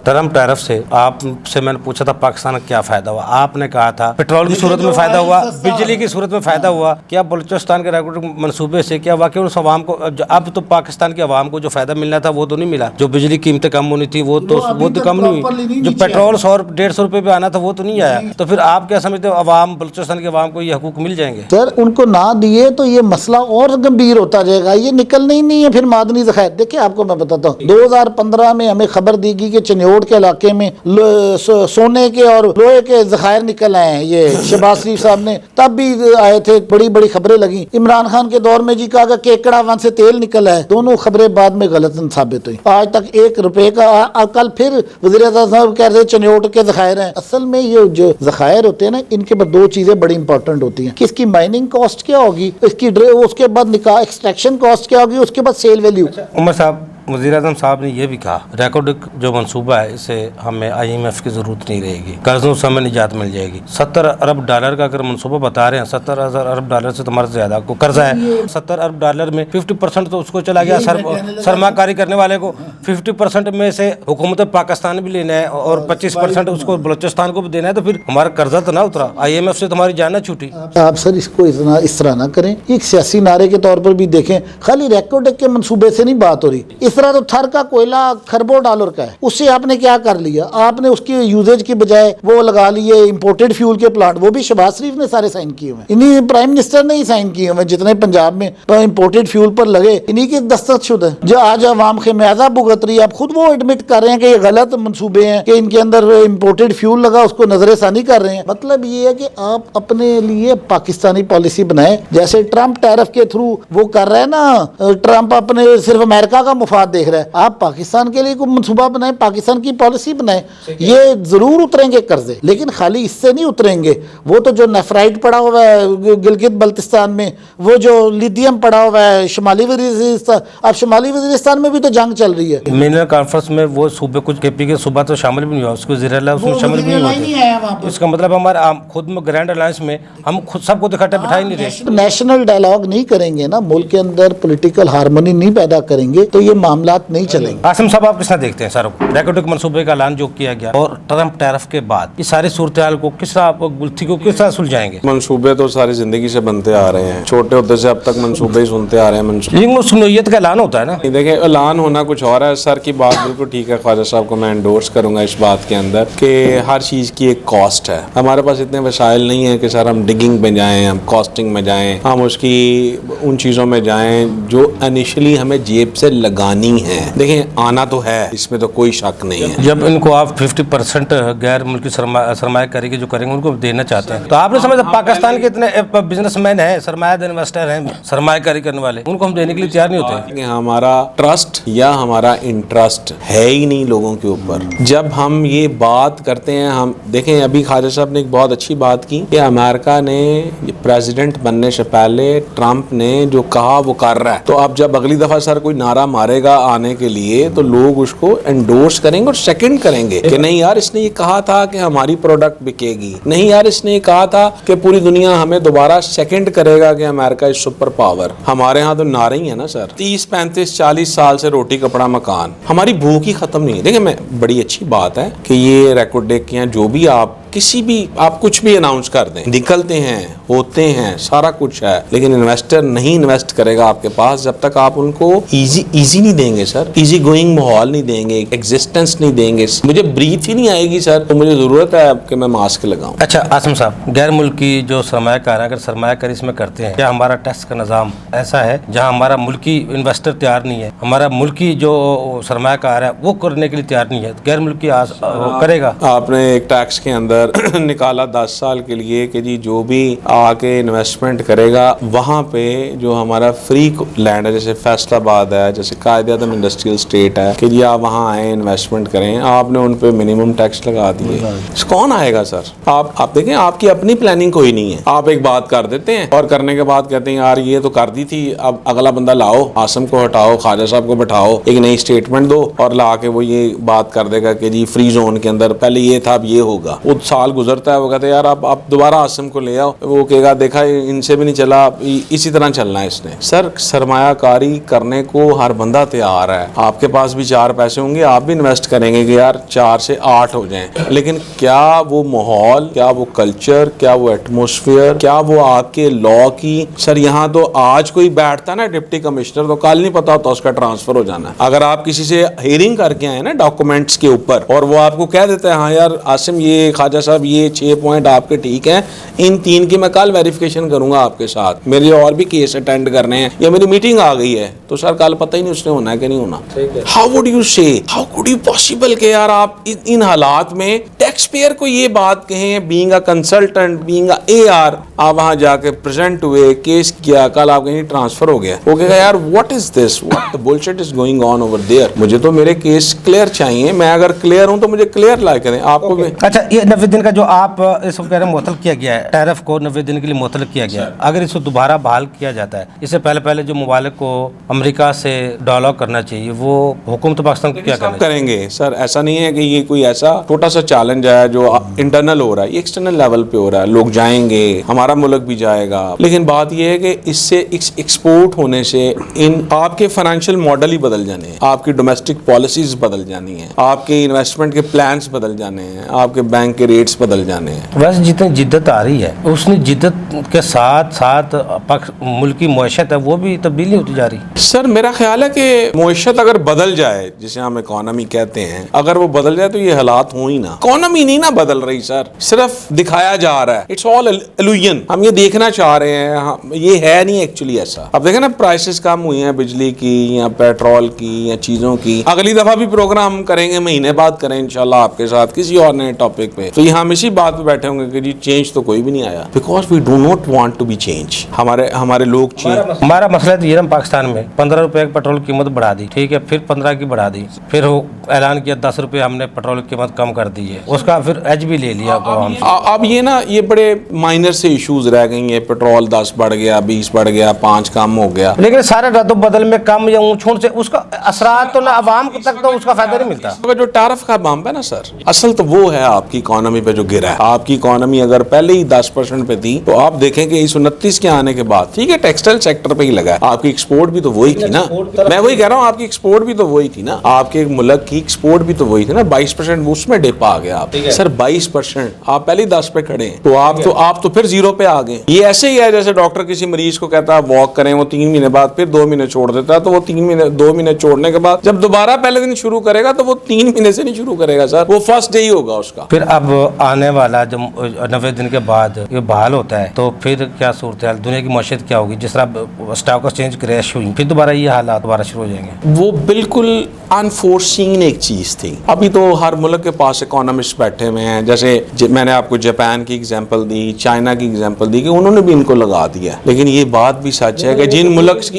ٹرمپ ٹیرف سے آپ سے میں نے پوچھا تھا پاکستان کا کیا فائدہ ہوا, آپ نے کہا تھا پیٹرول کی صورت میں فائدہ ہوا, بجلی کی صورت میں فائدہ ہوا. کیا بلوچستان کے ریکارڈنگ منصوبے سے کیا واقعی اس عوام کو, اب تو پاکستان کے عوام کو جو فائدہ ملنا تھا وہ تو نہیں ملا؟ جو بجلی قیمتیں کم ہونی تھی وہ تو کم نہیں ہوئی, جو پیٹرول 100-150 روپے پہ آنا تھا وہ تو نہیں آیا. تو پھر آپ کیا سمجھتے ہو عوام بلوچستان کے عوام کو یہ حقوق مل جائیں گے؟ سر ان کو نہ دیے تو یہ مسئلہ اور گمبھیر ہوتا جائے گا. یہ نکلنا ہی نہیں ہے پھر معدنی ذخائر. دیکھیں آپ کو میں بتاتا ہوں, 2015 میں ہمیں خبر دی گئی کہ چنیوٹ کے علاقے میں سونے کے اور لوہے کے ذخائر نکل آئے ہیں. یہ شہباز شریف صاحب نے تب بھی آئے تھے, بڑی بڑی خبریں لگیں. عمران خان کے دور میں جی کہا کہ کیکڑا ون سے تیل نکلا ہے. دونوں خبریں بعد میں غلط ثابت ہوئی. آج تک $1 کا, کل پھر وزیر اعظم صاحب کہہ رہے چنیوٹ کے ذخائر ہیں. اصل میں یہ جو ذخائر ہوتے ہیں نا ان کے بعد 2 چیزیں بڑی امپورٹنٹ ہوتی ہیں کہ اس کی مائننگ کاسٹ کیا ہوگی, اس کی اس کے بعد ایکسٹریکشن کاسٹ کیا ہوگی, اس کے بعد سیل ویلیو. عمر صاحب, وزیر اعظم صاحب نے یہ بھی کہا ریکارڈنگ جو منصوبہ ہے اسے ہمیں IMF کی ضرورت نہیں رہے گی, قرضوں سے ہمیں نجات مل جائے گی. $70 ارب کا اگر منصوبہ بتا رہے ہیں, $70,000 ارب سے تمہارا زیادہ کو قرضہ ہے. $70 ارب میں 50% تو اس کو چلا گیا سرمایہ کاری کرنے والے کو, 50% میں سے حکومت پاکستان بھی لینا ہے اور 25% اس کو بلوچستان کو بھی دینا ہے. تو پھر ہمارا قرضہ تو نہ اترا, IMF سے تمہاری جان نہ چھوٹی. آپ سر اس کو اس طرح نہ کریں. ایک سیاسی نعرے کے طور پر بھی دیکھیں, خالی ریکارڈنگ کے منصوبے سے نہیں بات ہو رہی. اس طرح تو تھر کا کوئلہ $1 کروڑ کا ہے, اس سے آپ نے کیا کر لیا؟ آپ نے اس کی یوزیج کی بجائے وہ لگا لیے امپورٹڈ فیول کے پلانٹ. وہ بھی شہباز شریف نے سارے سائن کیے ہوئے, انہیں پرائم منسٹر نے ہی سائن کیے ہوئے. جتنے پنجاب میں امپورٹڈ فیول پر لگے انہیں کے دستخط شدہ. جو آج عوام خمیازہ بھگت رہی ہے, آپ خود وہ ایڈمٹ کر رہے ہیں کہ یہ غلط منصوبے ہیں کہ ان کے اندر امپورٹڈ فیول لگا, اس کو نظر ثانی کر رہے ہیں. مطلب یہ ہے کہ آپ اپنے لیے پاکستانی پالیسی بنائیں, جیسے ٹرمپ ٹیرف کے تھرو وہ کر رہے ہیں نا. ٹرمپ اپنے صرف امریکہ کا مفاد دیکھ رہا ہے. آپ پاکستان کے لیے کوئی منصوبہ بنائیں, پاکستان کی پالیسی بنائیں. یہ ضرور اتریں گے قرضے, لیکن خالی اس سے نہیں اتریں گے. وہ تو جو نیفرائٹ پڑا ہوا ہے گلگت بلتستان میں, وہ جو لیتھیم پڑا ہوا ہے شمالی وزیرستان, اب شمالی وزیرستان میں بھی تو جنگ چل رہی ہے. منرل کانفرنس میں وہ صوبے کچھ KP کے صوبہ تو شامل بھی نہیں ہوا, اس کو وزیر اللہ اس میں شامل بھی نہیں ہوتے. اس کا مطلب ہمارا خود میں گرینڈ الائنس میں ہم خود سب کو اکٹھا بٹھا ہی نہیں رہے. نیشنل ڈائلاگ نہیں کریں گے نا, ملک کے اندر پولیٹیکل ہارمونی نہیں پیدا کریں گے تو یہ معاملات نہیں چلیں گے. قاسم صاحب, آپ کس طرح دیکھتے ہیں سر ریکارڈنگ منصوبے کا اعلان جو کیا گیا اور ٹرمپ ٹیرف کے بعد یہ ساری صورتحال کو کس طرح گلتھی کو کس طرح سلجھائیں گے؟ منصوبے تو ساری زندگی سے بنتے آ رہے ہیں, چھوٹے ہوتے سے اب تک منصوبے ہی سنتے آ رہے ہیں. لیکن وہ سنویت کا اعلان ہوتا ہے نا. دیکھیں اعلان ہونا کچھ اور ہے. سر کی بات بالکل ٹھیک ہے, خواجہ صاحب کو میں انڈورس کروں گا اس بات کے اندر کہ ہر چیز کی ایک کاسٹ ہے. ہمارے پاس اتنے وسائل نہیں ہیں کہ سر ہم ڈگنگ میں جائیں, ہم کاسٹنگ میں جائیں, ہم اس کی ان چیزوں میں جائیں جو انیشلی ہمیں جیب سے لگانی आनी है। देखें आना तो है, इसमें तो कोई शक नहीं है। जब इनको आप 50% गैर मुल्की सरमायाकारी के जो करेंगे उनको देना चाहते हैं, तो आपने समझा पाकिस्तान के इतने बिजनेसमैन हैं, सरमायादार इन्वेस्टर हैं, सरमायाकारी करने वाले, उनको हम देने के लिए तैयार नहीं होते। कि हमारा ट्रस्ट या हमारा इंटरेस्ट है ही नहीं लोगों के ऊपर। जब हम ये बात करते हैं, हम देखें अभी ख्वाजा साहब ने एक बहुत अच्छी बात की कि अमेरिका ने प्रेसिडेंट बनने से पहले ट्रंप ने जो कहा वो कर रहा है, तो अब जब अगली दफा सर कोई नारा मारेगा आने के लिए तो लोग उसको एंडोर्स करेंगे और सेकंड करेंगे कि नहीं यार इसने ये कहा था कि हमारी प्रोडक्ट बिकेगी, नहीं यार इसने ये कहा था कि पूरी दुनिया हमें दोबारा सेकंड करेगा कि अमेरिका इज सुपर पावर। हमारे यहाँ तो नारे ही है ना सर, 30 35 40 साल से रोटी कपड़ा मकान, हमारी भूख ही खत्म नहीं है। देखिए मैं बड़ी अच्छी बात है कि ये रेकॉर्ड डेक किया, जो भी आप किसी भी आप कुछ भी अनाउंस कर दें, निकलते हैं, होते हैं, सारा कुछ है, लेकिन इन्वेस्टर नहीं इन्वेस्ट करेगा आपके पास जब तक आप उनको इजी नहीं देंगे सर, इजी गोइंग माहौल नहीं देंगे, एग्जिस्टेंस नहीं देंगे, मुझे ब्रीथ ही नहीं आएगी सर, तो मुझे जरूरत है कि मैं मास्क लगाऊं। अच्छा आसिम साहब, गैर मुल्की जो सरमायाकार अगर सरमायाकारी इसमें करते हैं, क्या हमारा टैक्स का निज़ाम ऐसा है जहां हमारा मुल्की इन्वेस्टर तैयार नहीं है, हमारा मुल्की जो सरमायाकार है वो करने के लिए तैयार नहीं है, गैर मुल्की करेगा? आपने एक टैक्स के अंदर निकाला 10 साल के लिए कि जी जो भी आके इन्वेस्टमेंट करेगा वहाँ पे जो हमारा फ्री लैंड है, जैसे फैसलाबाद है, जैसे कायदे-आज़म इंडस्ट्रियल स्टेट है, कि जी आप वहाँ आए इन्वेस्टमेंट करें, आपने उन पे मिनिमम टैक्स लगा दिए। कौन आएगा सर? आप देखें आपकी अपनी प्लानिंग कोई नहीं है, आप एक बात कर देते हैं और करने के बाद कहते हैं यार ये तो कर दी थी, अब अगला बंदा लाओ, आसम को हटाओ, ख्वाजा साहब को बैठाओ, एक नई स्टेटमेंट दो और ला के वो ये बात कर देगा कि जी फ्री जोन के अंदर पहले ये था अब ये होगा। वो साल गुजरता है, वो कहते हैं यार आप दोबारा आसम को ले आओ, वो कहेगा देखा इनसे भी नहीं चला, इसी तरह चलना है इसने। सर सरमायाकारी करने को हर बंदा तैयार है, आपके पास भी 4 पैसे होंगे, आप भी इन्वेस्ट करेंगे कि यार 4 से 8 हो जाएं, लेकिन क्या वो माहौल, क्या वो कल्चर, क्या वो एटमोसफियर, क्या वो आपके लॉ की, सर यहाँ तो आज कोई बैठता ना डिप्टी कमिश्नर तो कल नहीं पता होता उसका ट्रांसफर हो जाना है। अगर आप किसी से हियरिंग करके आए ना डॉक्यूमेंट्स के ऊपर और वो आपको कह देता है हाँ यार आसिम ये ख्वाजा साहब ये 6 पॉइंट आपके ठीक हैं, इन 3 की मैं कल वेरिफिकेशन करूंगा आपके साथ, मेरे और भी केस अटेंड करने हैं या मेरी मीटिंग आ गई है, तो सर कल पता ही नहीं उसने होना है कि नहीं होना। हाउ वुड यू से, हाउ कुड यू पॉसिबल कि यार आप इन हालात में टैक्स पेयर को ये बात कहें, being a consultant, being a AR, आप वहां जाके प्रेजेंट हुए, केस किया, कल आप कहीं ट्रांसफर हो गया, वो कहेगा यार what is this, what the bullshit is going on over there, मुझे तो मेरे केस क्लियर चाहिए, मैं अगर क्लियर हूं तो मुझे क्लियर ला करें आपको भी। अच्छा ये 90 दिन का जो आप इसको कह रहे हैं मुअत्तल किया गया है, टैरिफ को 90 दिन के लिए मुअत्तल किया गया है, अगर इसको दोबारा बहाल किया जाता है, इससे पहले जो मुमालिक को अमेरिका से डायलॉग करना चाहिए, वो हुकूमत पाकिस्तान को क्या करेंगे? सर ऐसा नहीं है कि ये कोई ऐसा छोटा सा चैलेंज है जो इंटरनल हो रहा है, ये एक्सटर्नल लेवल पे हो रहा है, लोग जाएंगे, हमारा मुल्क भी जाएगा, लेकिन बात ये है कि इससे एक्सपोर्ट होने से इन आपके फाइनेंशियल मॉडल ही बदल जाने हैं, आपकी डोमेस्टिक पॉलिसीज बदल जानी है, आपके इन्वेस्टमेंट के प्लान्स बदल जाने हैं, आपके बैंक के रेट्स बदल जाने हैं। वैसे जितनी जिद्दत आ रही है उसने जिद्दत के साथ साथ मुल्क की मईशत है वो भी तब्दीली होती जा रही है। सर मेरा ख्याल है कि मईशत अगर बदल जाए, जिसे हम इकोनॉमी कहते हैं, अगर वो बदल जाए तो ये हालात हो ही ना। इकोनॉमी नहीं ना बदल रही सर, सिर्फ दिखाया जा रहा है, इट्स ऑल इल्यूजन, हम ये देखना चाह रहे हैं, ये है नहीं एक्चुअली ऐसा। अब देखें ना प्राइसेस कम हुई हैं बिजली की या पेट्रोल की या चीजों की, अगली दफा भी प्रोग्राम करेंगे, महीने बाद करें इंशाल्लाह आपके साथ किसी और नए टॉपिक पे, तो ये हम इसी बात पे बैठे होंगे कि जी चेंज तो कोई भी नहीं आया, because we do not want to be change. हमारे लोग हमारा मसला तो ये ना, पाकिस्तान में 15 रुपए की पेट्रोल कीमत बढ़ा दी, ठीक है, फिर 15 की बढ़ा दी, फिर ऐलान किया 10 रुपए हमने पेट्रोल की कीमत कम कर दी है, उसका फिर एज भी ले लिया। अब ये ना ये बड़े माइनर से इश्यूज रह गई हैं, पेट्रोल 10 बढ़ गया, 20 बढ़ गया, 5 कम हो गया, लेकिन सारे रद्द बदल में कम या ऊंच से उसका असरात तो ना अवाम तक तो उसका फायदा नहीं मिलता। जो टैरिफ का बम्प है ना सर, असल तो वो है आपकी इकोनॉमी पे जो गिरा है। आपकी इकोनॉमी अगर पहले ही 10% पे थी तो आप देखें कि इस 29 के आने के बाद, ठीक है टेक्सटाइल सेक्टर पे ही लगा है, आपकी एक्सपोर्ट भी तो वही थी ना, मैं वही कह रहा हूँ, आपकी एक्सपोर्ट भी तो वही थी ना, आपके मुल्क की एक्सपोर्ट भी तो वही थी ना, 22% उसमें डिप आ गया। سر 20%, آپ پہلے 10 پہ کھڑے ہیں, تو آپ تو پھر 0 پہ آ گئے. یہ ایسے ہی ہے جیسے ڈاکٹر کسی مریض کو کہتا ہے واک کریں, وہ 3 مہینے بعد پھر 2 مہینے چھوڑ دیتا ہے, تو وہ 2 مہینے چھوڑنے کے بعد جب دوبارہ پہلے دن شروع کرے گا تو وہ 3 مہینے سے نہیں شروع کرے گا سر, وہ فرسٹ ڈے ہی ہوگا اس کا. پھر اب آنے والا جب 90 دن کے بعد یہ بحال ہوتا ہے تو پھر کیا صورتحال, دنیا کی معیشت کیا ہوگی؟ جس طرح اسٹاک ایکسچینج کریش ہوئی, پھر دوبارہ یہ حالات دوبارہ شروع ہو جائیں گے. وہ بالکل انفورسین ایک چیز تھی. ابھی تو ہر ملک کے پاس اکانومسٹ بیٹھے ہوئے ہیں, جیسے میں نے آپ کو جاپان کی ایگزامپل دی, چائنا کی ایگزامپل دی کہ انہوں نے بھی ان کو لگا دیا. لیکن یہ بات بھی سچ ہے کہ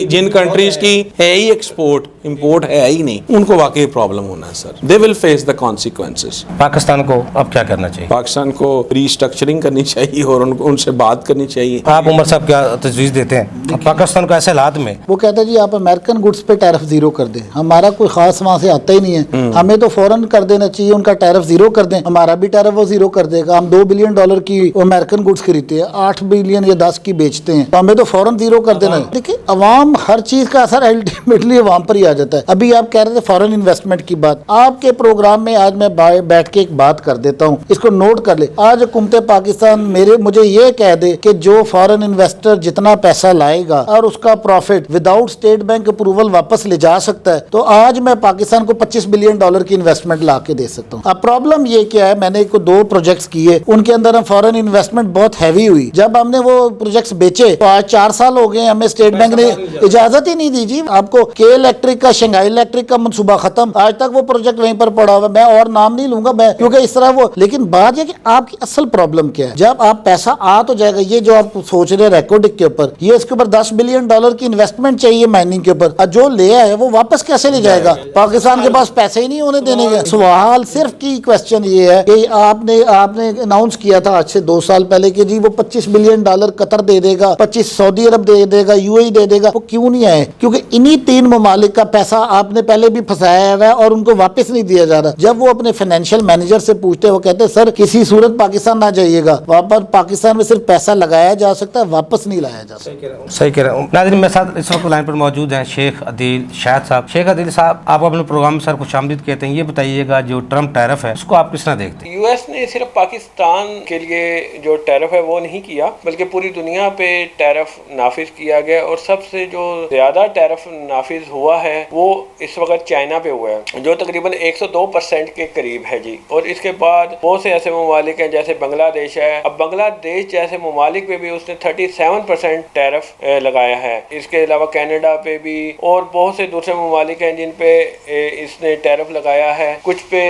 جن کنٹریز کی ہے ہی ایکسپورٹ, امپورٹ ہے ہی نہیں, ان کو واقعی پرابلم ہونا ہے sir. They will face the consequences. Pakistan کو اب کیا کرنا چاہیے؟ پاکستان کو ری اسٹرکچرنگ کرنی چاہیے اور ان سے بات کرنی چاہیے. آپ عمر صاحب کیا تجویز دیتے ہیں پاکستان کو ایسے حالات میں؟ وہ کہتا ہے جی آپ امریکن گڈس پہ ٹیرف 0 کر دیں, ہمارا کوئی خاص وہاں سے آتا ہی نہیں ہے, ہمیں تو فوراً کر دینا چاہیے, ان کا ٹیرف 0 کر دیں, ہمارا بھی ٹیرف وہ 0 کر دے گا. ہم $2 بلین کی امریکن گڈس خریدتے ہیں, 8 بلین یا 10 کی بیچتے ہیں, تو ہمیں تو فوراً 0 کر دینا. دیکھیں عوام ہر چیز کا اثر الٹیمیٹلی عوام پر ہی آ جاتا ہے. ابھی آپ کہہ رہے تھے فورن انویسٹمنٹ کی بات, آپ کے پروگرام میں آج میں بیٹھ کے ایک بات کر دیتا ہوں, اس کو نوٹ کر لے. آج حکومت پاکستان مجھے یہ کہہ دے کہ جو فورن انویسٹر جتنا پیسہ لائے گا اور اس کا profit without state bank approval واپس لے جا سکتا ہے, تو آج میں پاکستان کو $25 بلین کی انویسٹمنٹ لا کے دے سکتا ہوں. اب پرابلم یہ کیا ہے, میں نے 2 پروجیکٹس کیے, ان کے اندر ہم فورن انویسٹمنٹ بہت ہیوی ہوئی. جب ہم نے وہ پروجیکٹس بیچے تو آج 4 سال ہو گئے, ہمیں اسٹیٹ بینک نے اجازت ہی نہیں دی. جی آپ کو کے الیکٹرک کا, شنگھائی الیکٹرک کا منصوبہ ختم, آج تک وہ پروجیکٹ وہیں پر پڑا ہوا. میں اور نام نہیں لوں گا میں, کیونکہ اس طرح وہ. لیکن بات یہ کہ آپ کی اصل پرابلم کیا ہے, جب آپ پیسہ آ تو جائے گا. یہ جو آپ سوچ رہے ہیں ریکارڈ کے اوپر, یہ اس کے اوپر $10 بلین کی انویسٹمنٹ چاہیے مائننگ کے اوپر, اور جو لے آئے وہ واپس کیسے لے جائے گا؟ پاکستان کے پاس پیسے ہی نہیں ہونے دینے گے. سوال صرف کی کوشچن یہ ہے کہ آپ نے اناؤنس کیا تھا آج سے 2 سال پہلے کہ جی وہ $25 بلین قطر دے دے گا, 25 سعودی عرب دے دے گا, UAE دے دے گا. وہ کیوں نہیں آئے؟ کیونکہ انہی 3 ممالک کا پیسہ آپ نے پہلے بھی پھنسایا ہوا ہے اور ان کو واپس نہیں دیا جا رہا. جب وہ اپنے فائنینشیل مینیجر سے پوچھتے, وہ کہتے ہیں سر کسی صورت پاکستان نہ جائیے گا, واپس پاکستان میں صرف پیسہ لگایا جا سکتا ہے, واپس نہیں لایا جا سکتا. صحیح کہہ رہا ہوں. ناظرین میرے ساتھ اس وقت لائن پر موجود ہیں شیخ عدیل شاہد صاحب. شیخ عدیل صاحب, آپ اپنے پروگرام میں سر خوش آمدید کہتے ہیں. یہ بتائیے گا جو ٹرمپ ٹیرف ہے اس کو آپ کس طرح دیکھتے ہیں؟ US نے صرف پاکستان کے لیے جو ٹیرف ہے وہ نہیں کیا, بلکہ پوری دنیا پہ ٹیرف نافذ کیا گیا, اور سب سے جو زیادہ ٹیرف نافذ ہوا ہے وہ اس وقت چائنا پہ ہوا ہے, جو تقریباً 102% کے قریب ہے جی. اور اس کے بعد بہت سے ایسے ممالک ہیں جیسے بنگلہ دیش ہے. اب بنگلہ دیش جیسے ممالک پہ بھی اس نے 37% ٹیرف لگایا ہے. اس کے علاوہ کینیڈا پہ بھی اور بہت سے دوسرے ممالک ہیں جن پہ اس نے ٹیرف لگایا ہے, کچھ پہ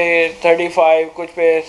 35, کچھ پہ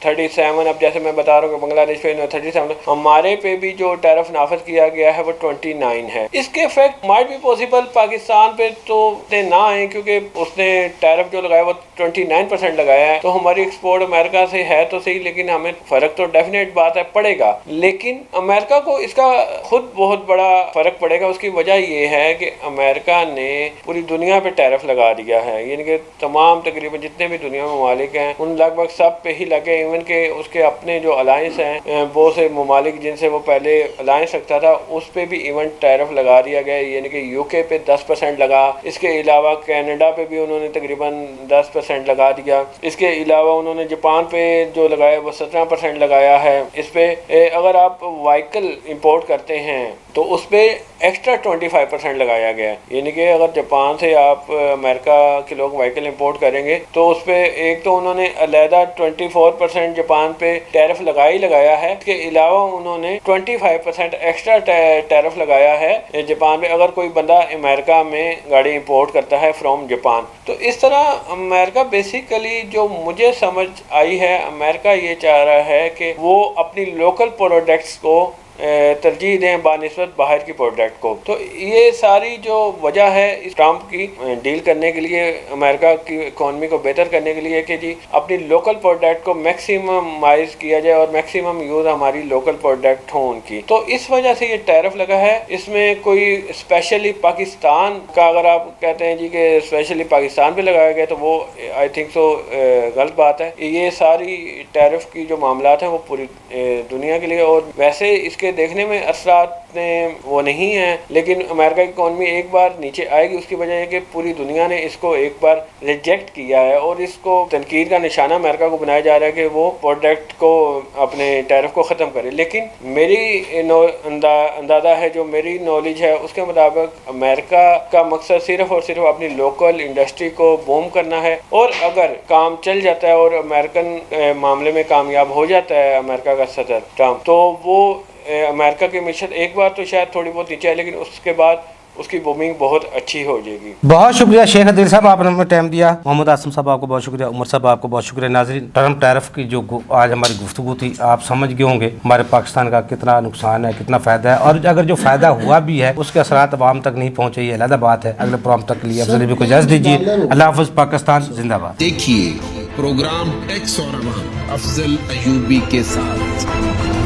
37. اب جیسے میں بتا رہا ہوں کہ بنگلہ دیش پہ 37, ہمارے پہ بھی جو ٹیرف نافذ کیا گیا ہے وہ 29 ہے. اس کے افیکٹ مائٹ بھی پاسبل پاکستان پہ تو نہ آئے, کیونکہ اس نے ٹیرف جو لگایا وہ 29% لگایا ہے. تو ہماری ایکسپورٹ امریکہ سے ہے تو صحیح, لیکن ہمیں فرق تو ڈیفینیٹ بات ہے پڑے گا, لیکن امریکہ کو اس کا خود بہت بڑا فرق پڑے گا. اس کی وجہ یہ ہے کہ امریکہ نے پوری دنیا پہ ٹیرف لگا دیا ہے, یعنی کہ تمام تقریباً جتنے بھی دنیا میں ممالک ہیں ان لگ بھگ سب پہ ہی لگے. ایون کہ اس کے اپنے جو الائنس ہیں, بہت سے ممالک جن سے وہ پہلے الائنس رکھتا تھا اس پہ بھی ایون ٹیرف لگا دیا گیا, یعنی کہ UK پہ 10% لگا. اس کے علاوہ کینیڈا پہ بھی انہوں نے تقریباً 10% لگا دیا. اس کے علاوہ انہوں نے جاپان پہ جو لگایا وہ 17% لگایا ہے. اس پہ اگر آپ وائیکل امپورٹ کرتے ہیں تو اس پہ ایکسٹرا 25% لگایا گیا ہے, یعنی کہ اگر جاپان سے آپ امریکہ کے لوگ وائیکل امپورٹ کریں گے تو اس پہ ایک تو انہوں نے علیحدہ 24% جاپان پہ ٹیرف لگایا ہے. اس کے علاوہ انہوں نے 25% ایکسٹرا ٹیرف لگایا ہے جاپان پہ اگر کوئی بندہ امریکہ میں گاڑی امپورٹ کرتا ہے فرام جاپان. تو اس طرح امریکہ بیسیکلی جو مجھے سمجھ آئی ہے, امریکہ یہ چاہ رہا ہے کہ وہ اپنی لوکل پروڈکٹس کو ترجیح دیں بانسبت باہر کی پروڈکٹ کو. تو یہ ساری جو وجہ ہے اس ٹرمپ کی ڈیل کرنے کے لیے, امریکہ کی اکانومی کو بہتر کرنے کے لیے کہ جی اپنی لوکل پروڈکٹ کو میکسیمائز کیا جائے اور میکسیمم یوز ہماری لوکل پروڈکٹ ہوں ان کی. تو اس وجہ سے یہ ٹیرف لگا ہے. اس میں کوئی اسپیشلی پاکستان کا اگر آپ کہتے ہیں جی کہ اسپیشلی پاکستان پہ لگایا گیا تو وہ آئی تھنک سو غلط بات ہے. یہ ساری ٹیرف کی جو معاملات ہیں وہ پوری دنیا کے لیے, اور ویسے اس کے کے دیکھنے میں اثرات نے وہ نہیں ہیں، لیکن امریکہ کی اکانومی ایک بار نیچے آئے گی، اس کی وجہ ہے کہ پوری دنیا نے اس کو ایک بار ریجیکٹ کیا ہے اور اس کو تنقید کا نشانہ امریکہ کو بنایا جا رہا ہے کہ وہ پروڈکٹ کو اپنے ٹیرف کو ختم کرے. لیکن میری اندازہ ہے، جو میری نالج ہے اس کے مطابق امریکہ کا مقصد صرف اور صرف اپنی لوکل انڈسٹری کو بوم کرنا ہے، اور اگر کام چل جاتا ہے اور امریکن معاملے میں کامیاب ہو جاتا ہے امریکہ کا صدر ٹرمپ، تو وہ امریکہ کی معیشت ایک بار تو شاید تھوڑی بہت نیچے ہے، لیکن اس کے بعد اس کی بومنگ بہت اچھی ہو جائے گی. بہت شکریہ شیخ عدیل صاحب، آپ نے ہمیں ٹائم دیا. محمد عاصم صاحب آپ کو بہت شکریہ. عمر صاحب آپ کو بہت شکریہ. ناظرین، ٹرمپ ٹیرف کی جو آج ہماری گفتگو تھی، آپ سمجھ گئے ہوں گے ہمارے پاکستان کا کتنا نقصان ہے، کتنا فائدہ ہے، اور اگر جو فائدہ ہوا بھی ہے اس کے اثرات عوام تک نہیں پہنچے، یہ علیحدہ بات ہے. اگلے پروگرام تک کے لیے افضل بھی کو اجازت دیجیے. اللہ حافظ. پاکستان زندہ باد. دیکھیے پروگرام ٹیکس اور عوام افضل ایوبی کے ساتھ.